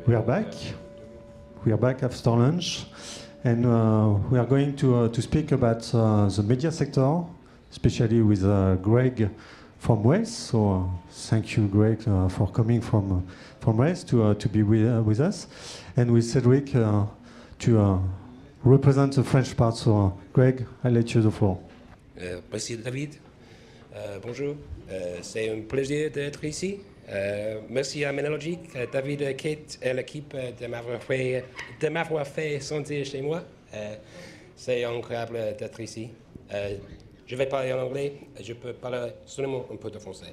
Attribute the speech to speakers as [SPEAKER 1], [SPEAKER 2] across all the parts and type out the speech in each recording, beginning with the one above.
[SPEAKER 1] We are back. We are back after lunch, and we are going to speak about the media sector, especially with Greg from Wales. So thank you, Greg, for coming from Wales to be with us, and with Cécric to represent the French part. So Greg, I let you the floor.
[SPEAKER 2] Merci David. Bonjour. C'est un plaisir d'être ici. Merci à Minalogic, David, Kate et l'équipe de m'avoir fait sentir chez moi. C'est incroyable d'être ici. Je vais parler en anglais. Je peux parler seulement un peu de français.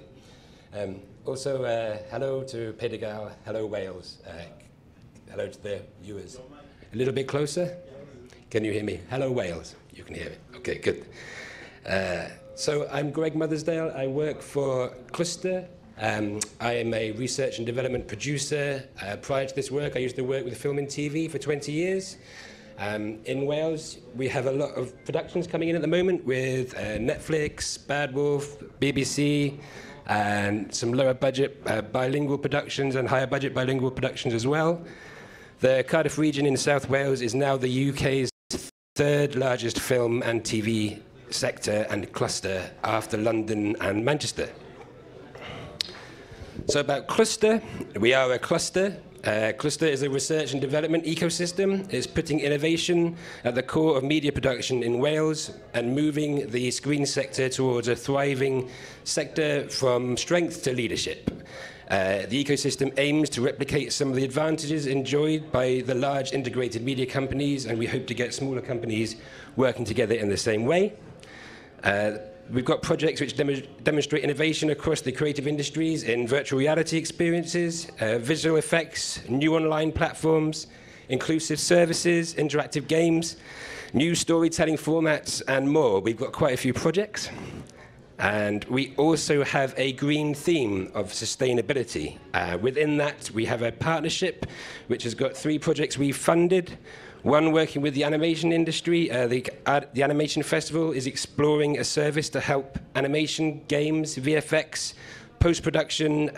[SPEAKER 2] Also, hello to Pays de Galles. Hello Wales. Hello to the viewers. A little bit closer. Can you hear me? Hello Wales. You can hear me. Okay, good. So I'm Greg Mothersdale. I work for Cluster. I am a research and development producer. Prior to this work, I used to work with film and TV for 20 years. In Wales, we have a lot of productions coming in at the moment with Netflix, Bad Wolf, BBC, and some lower budget bilingual productions and higher budget bilingual productions as well. The Cardiff region in South Wales is now the UK's third largest film and TV sector and cluster after London and Manchester. So about Cluster, we are a cluster. Cluster is a research and development ecosystem. It's putting innovation at the core of media production in Wales and moving the screen sector towards a thriving sector from strength to leadership. The ecosystem aims to replicate some of the advantages enjoyed by the large integrated media companies, and we hope to get smaller companies working together in the same way. We've got projects which demonstrate innovation across the creative industries in virtual reality experiences, visual effects, new online platforms, inclusive services, interactive games, new storytelling formats, and more. We've got quite a few projects. And we also have a green theme of sustainability. Within that, we have a partnership which has got 3 projects we've funded. One working with the animation industry. The Animation Festival is exploring a service to help animation, games, VFX, post-production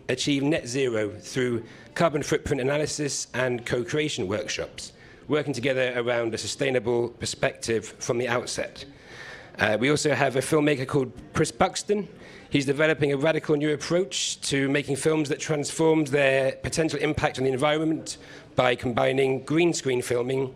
[SPEAKER 2] achieve net zero through carbon footprint analysis and co-creation workshops, working together around a sustainable perspective from the outset. We also have a filmmaker called Chris Buxton. He's developing a radical new approach to making films that transforms their potential impact on the environment by combining green screen filming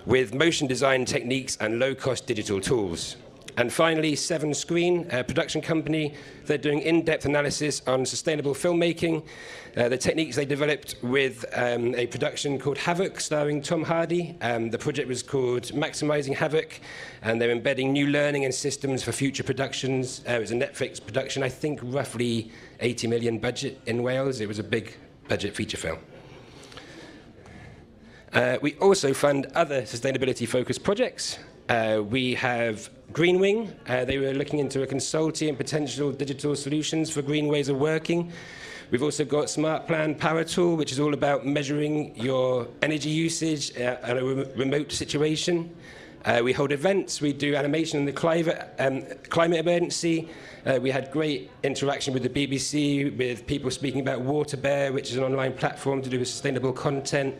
[SPEAKER 2] with motion design techniques and low-cost digital tools. And finally, 7 Screen, a production company. They're doing in-depth analysis on sustainable filmmaking, the techniques they developed with a production called Havoc, starring Tom Hardy. The project was called Maximizing Havoc, and they're embedding new learning and systems for future productions. It was a Netflix production, I think roughly 80 million budget in Wales. It was a big budget feature film. We also fund other sustainability-focused projects. We have Greenwing. They were looking into a consulting and potential digital solutions for green ways of working. We've also got Smart Plan Power Tool, which is all about measuring your energy usage in a remote situation. We hold events. We do animation in the climate emergency. We had great interaction with the BBC, with people speaking about Water Bear, which is an online platform to do with sustainable content.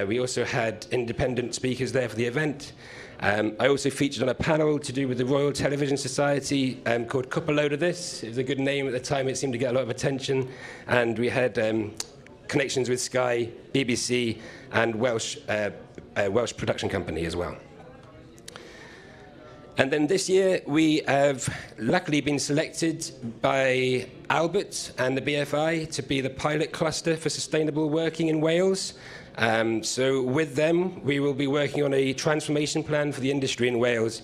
[SPEAKER 2] We also had independent speakers there for the event. I also featured on a panel to do with the Royal Television Society called Cup a Load of This. It was a good name at the time. It seemed to get a lot of attention. And we had connections with Sky, BBC, and Welsh production company as well. And then this year, we have luckily been selected by Albert and the BFI to be the pilot cluster for sustainable working in Wales. So with them, we will be working on a transformation plan for the industry in Wales,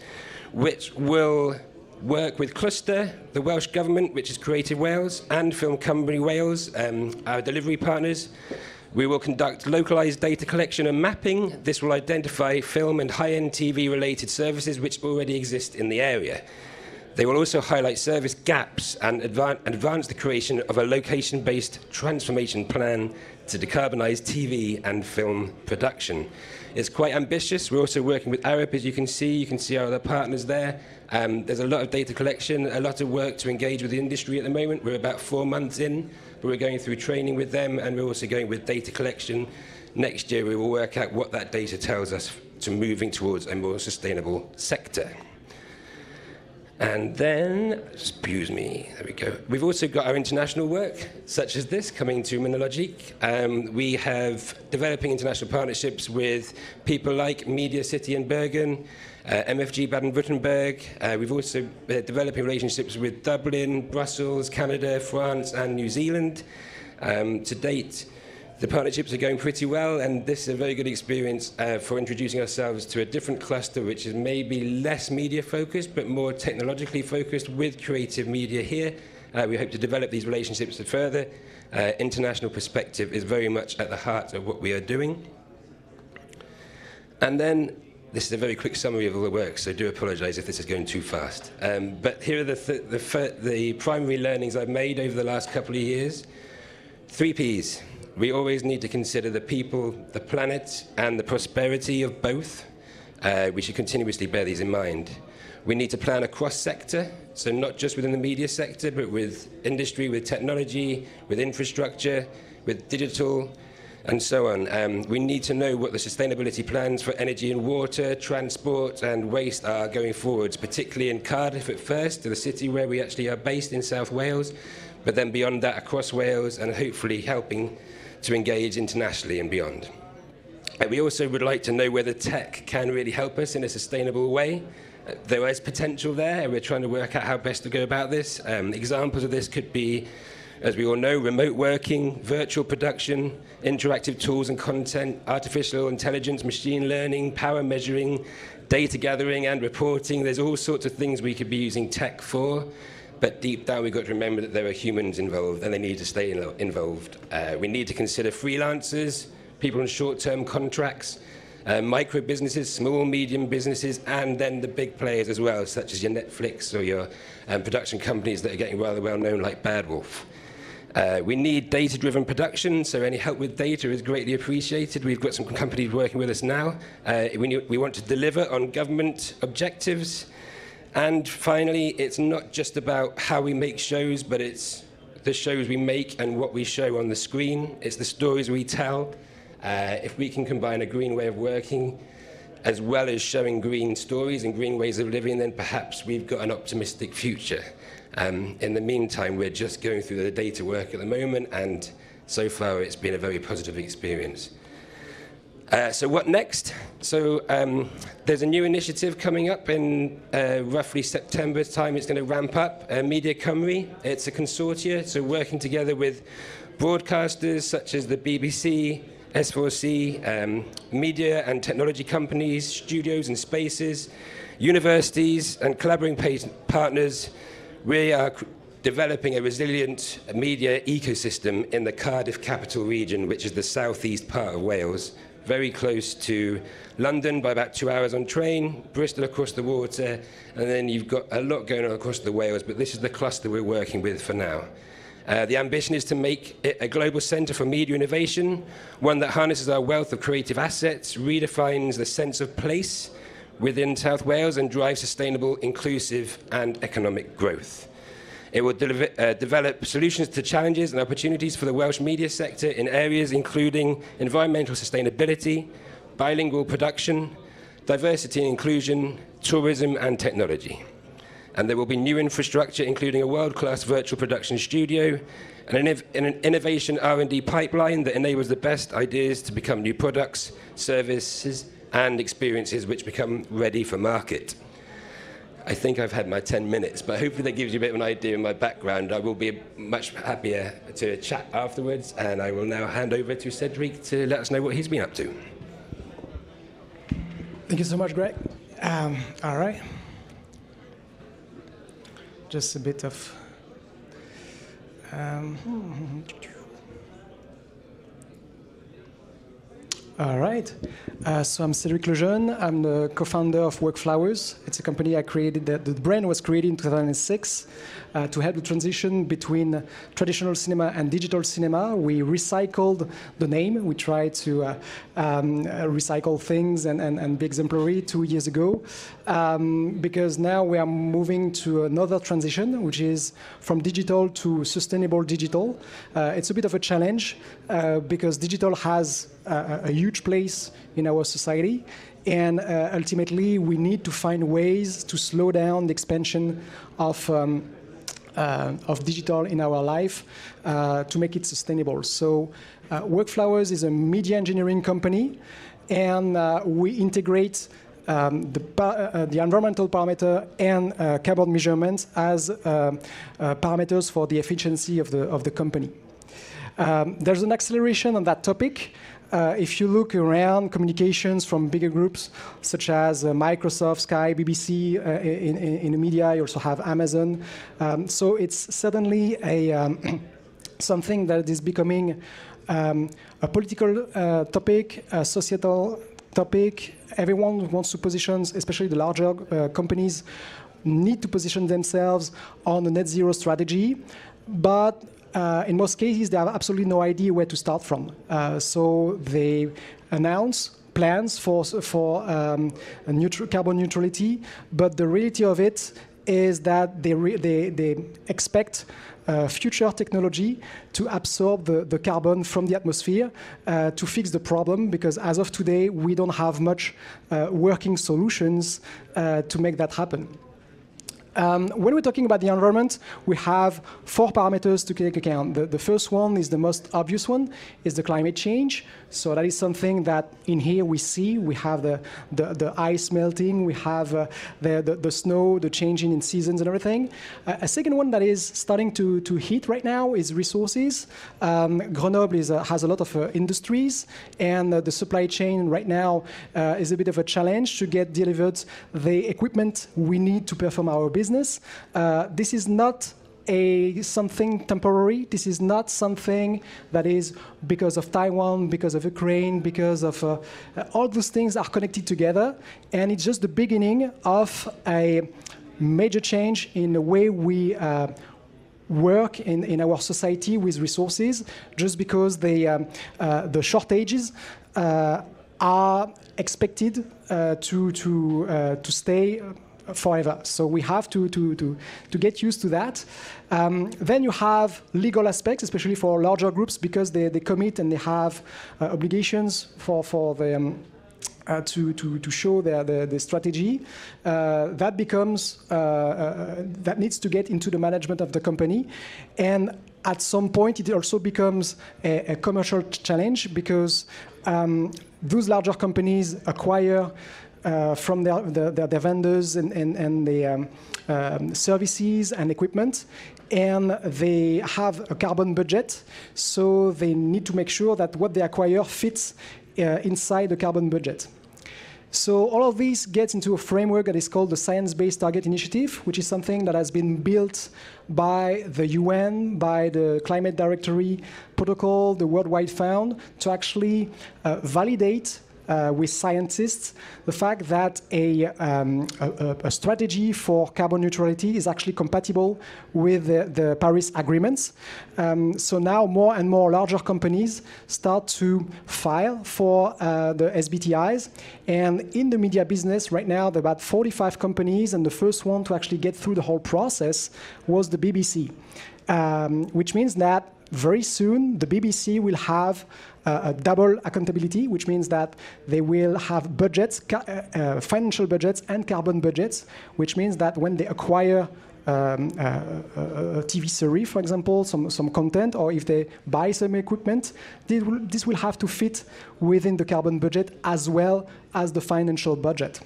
[SPEAKER 2] which will work with Cluster, the Welsh Government, which is Creative Wales, and Film Company Wales, our delivery partners. We will conduct localized data collection and mapping. This will identify film and high-end TV-related services which already exist in the area. They will also highlight service gaps and advance the creation of a location-based transformation plan to decarbonize TV and film production. It's quite ambitious. We're also working with Arab, as you can see. You can see our other partners there. There's a lot of data collection, a lot of work to engage with the industry at the moment. We're about 4 months in, but we're going through training with them, and we're also going with data collection. Next year, we will work out what that data tells us to moving towards a more sustainable sector. And then, excuse me, there we go. We've also got our international work, such as this, coming to Minalogic. We have developing international partnerships with people like Media City in Bergen, MFG Baden-Württemberg. We've also developing relationships with Dublin, Brussels, Canada, France, and New Zealand. To date, the partnerships are going pretty well, and this is a very good experience for introducing ourselves to a different cluster, which is maybe less media-focused, but more technologically focused with creative media here. We hope to develop these relationships further. International perspective is very much at the heart of what we are doing. And then, this is a very quick summary of all the work, so do apologise if this is going too fast. But here are the primary learnings I've made over the last couple of years. 3 Ps. We always need to consider the people, the planet, and the prosperity of both. We should continuously bear these in mind. We need to plan across sector, so not just within the media sector, but with industry, with technology, with infrastructure, with digital, and so on. We need to know what the sustainability plans for energy and water, transport, and waste are going forwards, particularly in Cardiff at first, to the city where we actually are based in South Wales, but then beyond that across Wales, and hopefully helping to engage internationally and beyond. We also would like to know whether tech can really help us in a sustainable way. There is potential there, and we're trying to work out how best to go about this. Examples of this could be, as we all know, remote working, virtual production, interactive tools and content, artificial intelligence, machine learning, power measuring, data gathering and reporting. There's all sorts of things we could be using tech for. But deep down, we've got to remember that there are humans involved, and they need to stay involved. We need to consider freelancers, people on short-term contracts, micro businesses, small, medium businesses, and then the big players as well, such as your Netflix or your production companies that are getting rather well known, like Bad Wolf. We need data-driven production, so any help with data is greatly appreciated. We've got some companies working with us now. We want to deliver on government objectives. And finally, it's not just about how we make shows, but it's the shows we make and what we show on the screen. It's the stories we tell. If we can combine a green way of working as well as showing green stories and green ways of living, then perhaps we've got an optimistic future. In the meantime, we're just going through the data work at the moment, and so far it's been a very positive experience. So what next? So there's a new initiative coming up in roughly September time. It's going to ramp up, Media Cymru. It's a consortia, so working together with broadcasters such as the BBC, S4C, media and technology companies, studios and spaces, universities and collaborating partners. We are developing a resilient media ecosystem in the Cardiff capital region, which is the southeast part of Wales, very close to London by about 2 hours on train, Bristol across the water, and then you've got a lot going on across the Wales, but this is the cluster we're working with for now. The ambition is to make it a global centre for media innovation, one that harnesses our wealth of creative assets, redefines the sense of place within South Wales, and drives sustainable, inclusive and economic growth. It will develop solutions to challenges and opportunities for the Welsh media sector in areas including environmental sustainability, bilingual production, diversity and inclusion, tourism and technology. And there will be new infrastructure, including a world-class virtual production studio and an innovation R&D pipeline that enables the best ideas to become new products, services and experiences which become ready for market. I think I've had my 10 minutes, but hopefully that gives you a bit of an idea of my background. I will be much happier to chat afterwards, and I will now hand over to Cécric to let us know what he's been up to.
[SPEAKER 3] Thank you so much, Greg. All right. Just a bit of... All right. So I'm Cécric LEJEUNE. I'm the co-founder of Workflowers. It's a company I created. The brand was created in 2006 to help the transition between traditional cinema and digital cinema. We recycled the name. We tried to recycle things and be exemplary 2 years ago, because now we are moving to another transition, which is from digital to sustainable digital. It's a bit of a challenge because digital has a huge place in our society, and ultimately we need to find ways to slow down the expansion of digital in our life to make it sustainable. So Workflowers is a media engineering company, and we integrate the environmental parameter and carbon measurements as parameters for the efficiency of the company. There's an acceleration on that topic. If you look around communications from bigger groups such as Microsoft, Sky, BBC, in the media, you also have Amazon. So it's suddenly something that is becoming a political topic, a societal topic. Everyone wants to position, especially the larger companies, need to position themselves on a net zero strategy, but in most cases, they have absolutely no idea where to start from. So they announce plans for carbon neutrality, but the reality of it is that they expect future technology to absorb the carbon from the atmosphere to fix the problem, because as of today, we don't have much working solutions to make that happen. When we're talking about the environment, we have 4 parameters to take account. The first one is the most obvious one, is the climate change. So that is something that in here we see. We have the ice melting, we have the snow, the changing in seasons and everything. A second one that is starting to hit right now is resources. Grenoble has a lot of industries, and the supply chain right now is a bit of a challenge to get delivered the equipment we need to perform our business. This is not something temporary. This is not something that is because of Taiwan, because of Ukraine, because of all those things are connected together, and it's just the beginning of a major change in the way we work in our society with resources, just because the shortages are expected to stay forever. So we have to get used to that. Then you have legal aspects, especially for larger groups, because they commit and they have obligations for them to show the strategy. That becomes that needs to get into the management of the company, and at some point it also becomes a commercial challenge, because those larger companies acquire from their vendors and the services and equipment, and they have a carbon budget, so they need to make sure that what they acquire fits inside the carbon budget. So all of this gets into a framework that is called the Science-Based Target Initiative, which is something that has been built by the UN, by the Climate Directory Protocol, the Worldwide Fund, to actually validate with scientists the fact that a strategy for carbon neutrality is actually compatible with the Paris agreements. So now more and more larger companies start to file for the SBTIs, and in the media business right now there are about 45 companies, and the first one to actually get through the whole process was the BBC, which means that very soon the BBC will have a double accountability, which means that they will have budgets, financial budgets and carbon budgets, which means that when they acquire a TV series, for example, some content, or if they buy some equipment, this will have to fit within the carbon budget as well as the financial budget.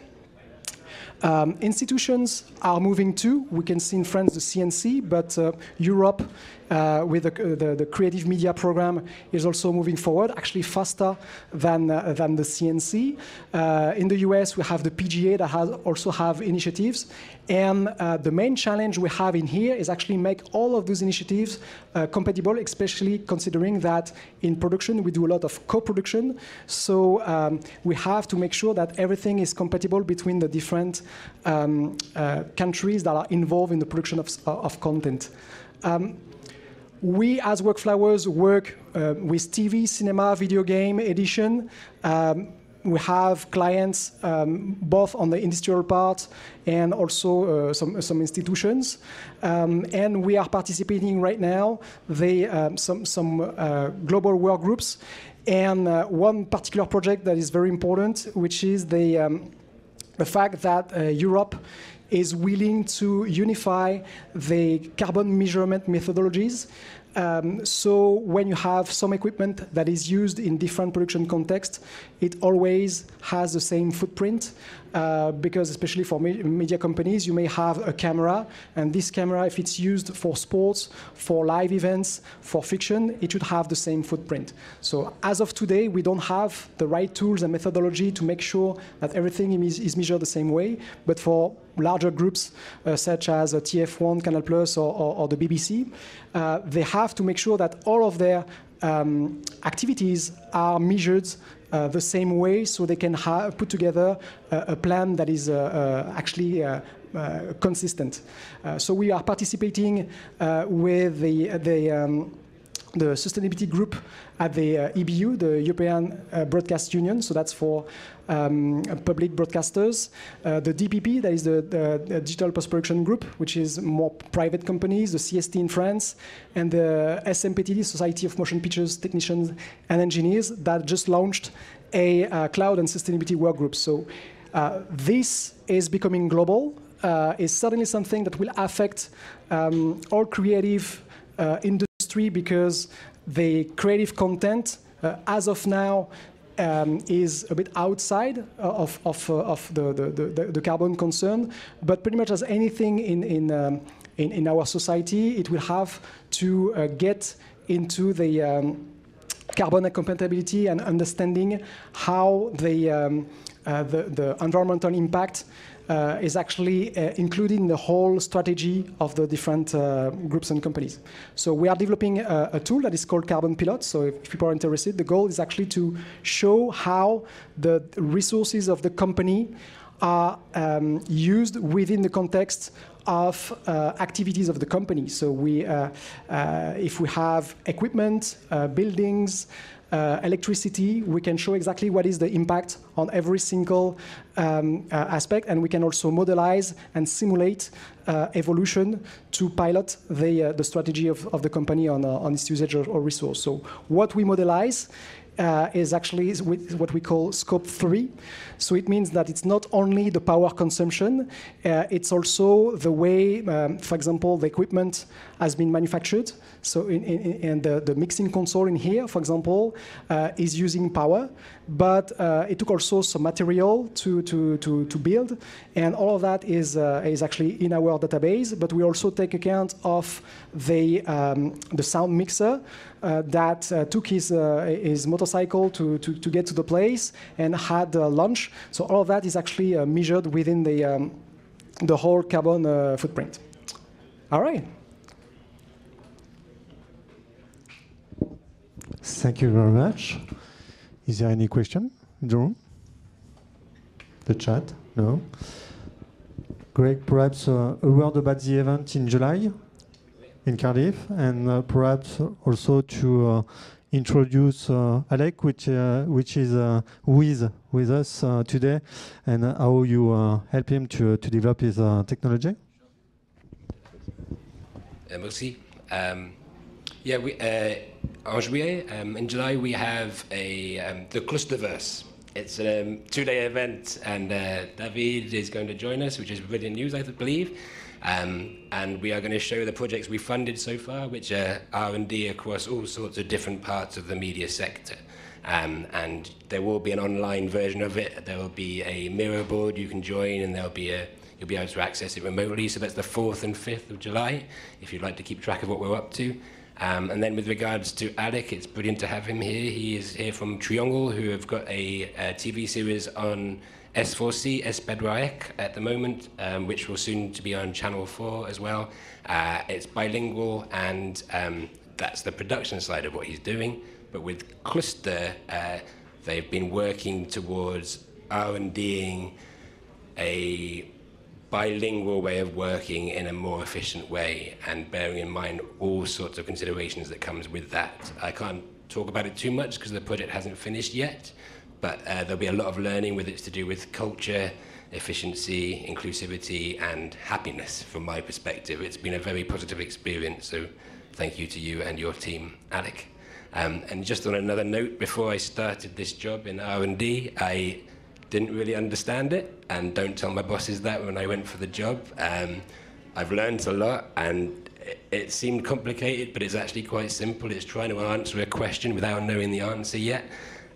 [SPEAKER 3] Institutions are moving too. We can see in France the CNC, but Europe with the creative media program is also moving forward, actually faster than the CNC. In the US, we have the PGA that also have initiatives. And the main challenge we have in here is actually make all of those initiatives compatible, especially considering that in production we do a lot of co-production. So we have to make sure that everything is compatible between the different countries that are involved in the production of content. We, as Workflowers, work with TV, cinema, video game, edition. We have clients both on the industrial part and also some institutions. And we are participating right now some global work groups. And one particular project that is very important, which is the fact that Europe is willing to unify the carbon measurement methodologies. So when you have some equipment that is used in different production contexts, it always has the same footprint, because especially for media companies, you may have a camera, and this camera, if it's used for sports, for live events, for fiction, it should have the same footprint. So as of today, we don't have the right tools and methodology to make sure that everything is measured the same way, but for larger groups such as TF1, Canal+, or the BBC, they have to make sure that all of their activities are measured the same way, so they can put together a plan that is actually consistent. So we are participating with the sustainability group at the EBU, the European Broadcast Union, so that's for public broadcasters. The DPP, that is the Digital Post-Production Group, which is more private companies, the CST in France, and the SMPTD, Society of Motion Pictures Technicians and Engineers, that just launched a cloud and sustainability work group. So this is becoming global. It's certainly something that will affect all creative industry, because the creative content, as of now, is a bit outside of the carbon concern. But pretty much as anything in our society, it will have to get into the carbon compatibility and understanding how the environmental impact is actually included in the whole strategy of the different groups and companies. So we are developing a tool that is called Carbon Pilot. So if people are interested, the goal is actually to show how the resources of the company are used within the context of activities of the company. So if we have equipment, buildings, electricity, we can show exactly what is the impact on every single aspect, and we can also modelize and simulate evolution to pilot the strategy of the company on its usage or resource. So what we modelize is actually what we call scope 3. So it means that it's not only the power consumption, it's also the way, for example, the equipment has been manufactured. So and the mixing console in here, for example, is using power, but it took also some material to build, and all of that is actually in our database. But we also take account of the sound mixer that took his motorcycle to get to the place and had lunch. So all of that is actually measured within the whole carbon footprint. All right.
[SPEAKER 1] Thank you very much. Is there any question in the room? The chat? No? Greg, perhaps a word about the event in July in Cardiff, and perhaps also to introduce Alec, which is with us today, and how you help him to develop his technology.
[SPEAKER 2] Merci. Yeah, en juillet, in July, we have the Clusterverse. It's a 2-day event, and David is going to join us, which is brilliant news, I believe. And we are going to show the projects we funded so far, which are R&D across all sorts of different parts of the media sector. And there will be an online version of it. There will be a mirror board you can join, and you'll be able to access it remotely. So that's the 4th and 5th of July, if you'd like to keep track of what we're up to. And then with regards to Alec, it's brilliant to have him here. He is here from Triangle, who have got a TV series on S4C, SPEDRAEC at the moment, which will soon to be on Channel 4 as well. It's bilingual, and that's the production side of what he's doing. But with Cluster, they've been working towards R&Ding a bilingual way of working in a more efficient way, and bearing in mind all sorts of considerations that comes with that. I can't talk about it too much because the project hasn't finished yet, but there'll be a lot of learning with it to do with culture, efficiency, inclusivity, and happiness from my perspective. It's been a very positive experience, so thank you to you and your team, Alec. And just on another note, before I started this job in R&D, I didn't really understand it, and don't tell my bosses that when I went for the job. I've learned a lot, and it seemed complicated, but it's actually quite simple. It's trying to answer a question without knowing the answer yet.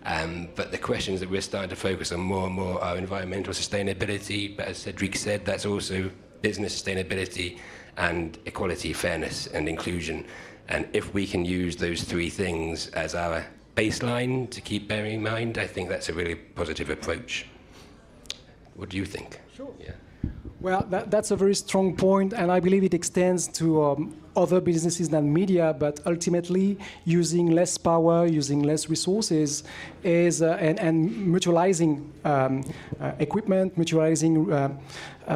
[SPEAKER 2] But the questions that we're starting to focus on more and more are environmental sustainability, but as Cécric said, that's also business sustainability and equality, fairness, and inclusion. And if we can use those three things as our baseline to keep bearing in mind, I think that's a really positive approach. What do you think?
[SPEAKER 3] Sure.
[SPEAKER 2] Yeah.
[SPEAKER 3] Well, that's a very strong point, and I believe it extends to other businesses than media, but ultimately using less power, using less resources is, and mutualizing equipment, mutualizing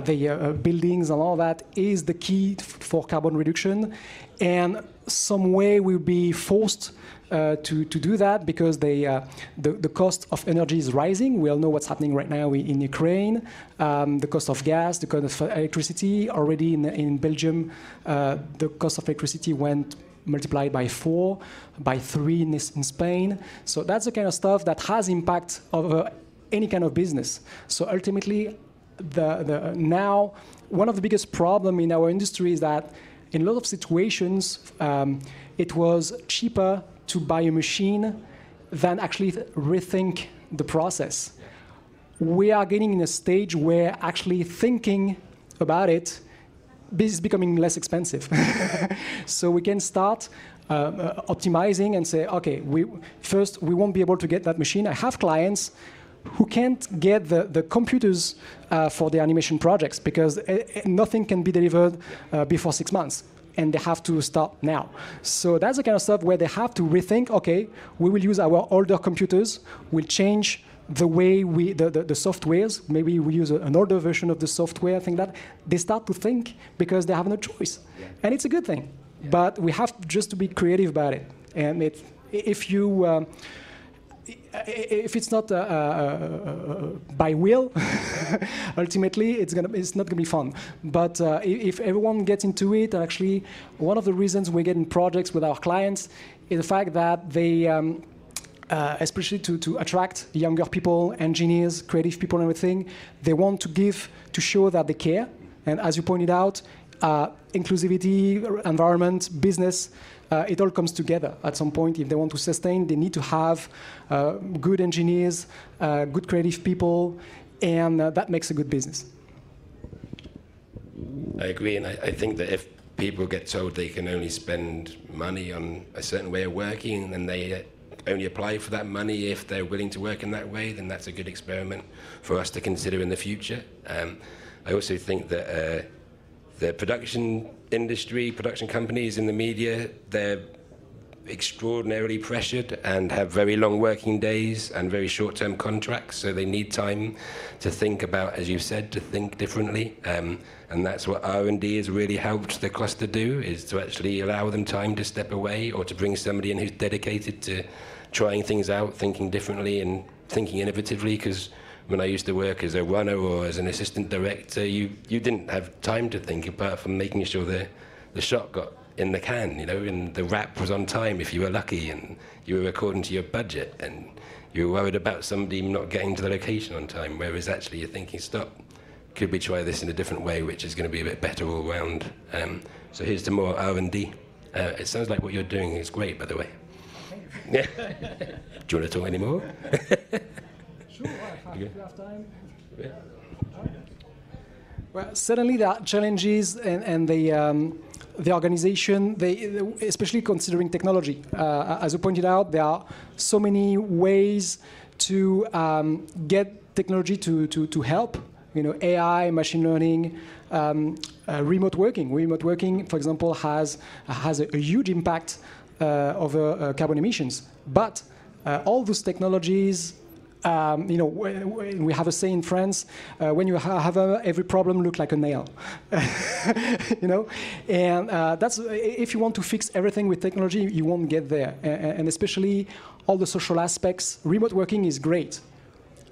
[SPEAKER 3] the buildings and all that is the key for carbon reduction. And some way we'll be forced to do that because the cost of energy is rising. We all know what's happening right now in Ukraine. The cost of gas, the cost of electricity. Already in Belgium, the cost of electricity went multiplied by 4, by 3 in Spain. So that's the kind of stuff that has impact over any kind of business. So ultimately, now one of the biggest problems in our industry is that in a lot of situations, it was cheaper to buy a machine than actually rethink the process. We are getting in a stage where actually thinking about it is becoming less expensive. So we can start optimizing and say, okay, we won't be able to get that machine. I have clients who can't get the computers for their animation projects because nothing can be delivered before 6 months. And they have to start now. So that's the kind of stuff where they have to rethink, okay, we will use our older computers, we'll change the way the softwares, maybe we use an older version of the software, I think that they start to think because they have no choice. Yeah. And it's a good thing. Yeah. But we have just to be creative about it. And if it's not by will, ultimately it's not gonna be fun. But if everyone gets into it, actually, one of the reasons we get in projects with our clients is the fact that they, especially to attract younger people, engineers, creative people, and everything, they want to show that they care. And as you pointed out, inclusivity, environment, business. It all comes together at some point. If they want to sustain, they need to have good engineers, good creative people, and that makes a good business.
[SPEAKER 2] I agree, and I think that if people get told they can only spend money on a certain way of working, and they only apply for that money if they're willing to work in that way, then that's a good experiment for us to consider in the future. I also think that the production industry, production companies in the media, they're extraordinarily pressured and have very long working days and very short-term contracts, so they need time to think about, as you said, to think differently. And that's what R&D has really helped the cluster do, is to actually allow them time to step away or to bring somebody in who's dedicated to trying things out, thinking differently and thinking innovatively, because when I used to work as a runner or as an assistant director, you didn't have time to think apart from making sure the shot got in the can, you know, and the wrap was on time if you were lucky, and you were according to your budget, and you were worried about somebody not getting to the location on time, whereas actually you're thinking, stop, could we try this in a different way, which is going to be a bit better all round. So here's to more R&D. It sounds like what you're doing is great, by the way. Yeah. Do you want to talk any more?
[SPEAKER 3] Sure, if you have time.
[SPEAKER 2] Yeah.
[SPEAKER 3] Well, certainly there are challenges, and the organization, especially considering technology. As you pointed out, there are so many ways to get technology to help. You know, AI, machine learning, remote working. Remote working, for example, has a huge impact over carbon emissions. But all those technologies, you know, we have a saying in France, when you have every problem look like a nail. You know, and that's, if you want to fix everything with technology, you won't get there. And especially all the social aspects, remote working is great.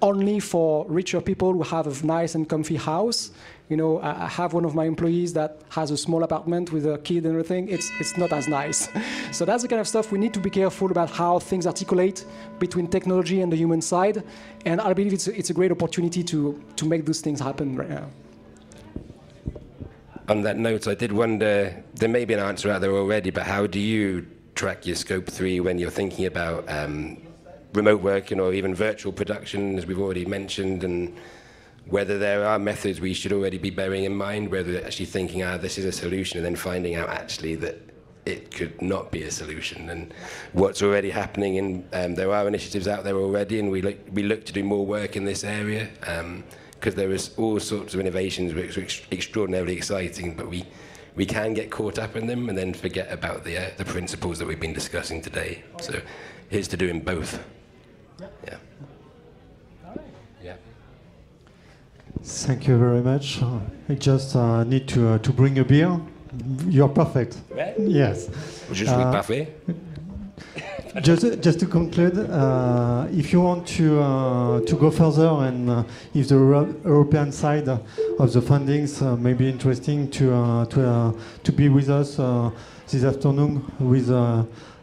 [SPEAKER 3] Only for richer people who have a nice and comfy house. You know, I have one of my employees that has a small apartment with a kid and everything. It's not as nice. So that's the kind of stuff we need to be careful about, how things articulate between technology and the human side. And I believe it's a great opportunity to make those things happen right now.
[SPEAKER 2] On that note, I did wonder, there may be an answer out there already, but how do you track your Scope 3 when you're thinking about remote working or even virtual production, as we've already mentioned, and whether there are methods we should already be bearing in mind, whether they're actually thinking, this is a solution, and then finding out actually that it could not be a solution, and what's already happening. And there are initiatives out there already, and we look to do more work in this area, because there is all sorts of innovations which are extraordinarily exciting, but we can get caught up in them and then forget about the principles that we've been discussing today. So here's to doing both. Yeah. Yeah.
[SPEAKER 1] Thank you very much. I just need to bring a beer. You're perfect.
[SPEAKER 2] Right?
[SPEAKER 1] Yes.
[SPEAKER 2] Just parfait.
[SPEAKER 1] Just to conclude, if you want to go further, and if the European side of the fundings may be interesting to be with us this afternoon with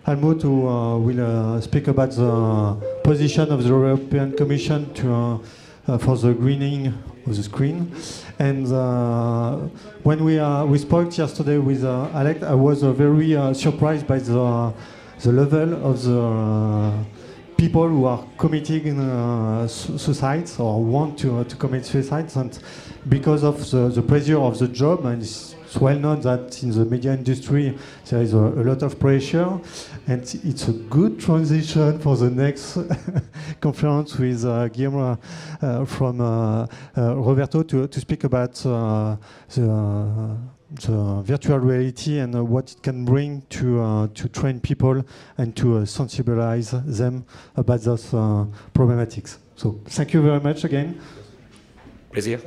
[SPEAKER 1] Helmut, who will speak about the position of the European Commission for the greening of the screen. And when we spoke yesterday with Alec, I was very surprised by the level of the people who are committing suicides or want to commit suicides, and because of the pressure of the job, and it's well known that in the media industry there is a lot of pressure, and it's a good transition for the next conference with Guillaume from Roberto to speak about the virtual reality and what it can bring to train people and to sensibilize them about those problematics. So thank you very much again.
[SPEAKER 2] Plaisir.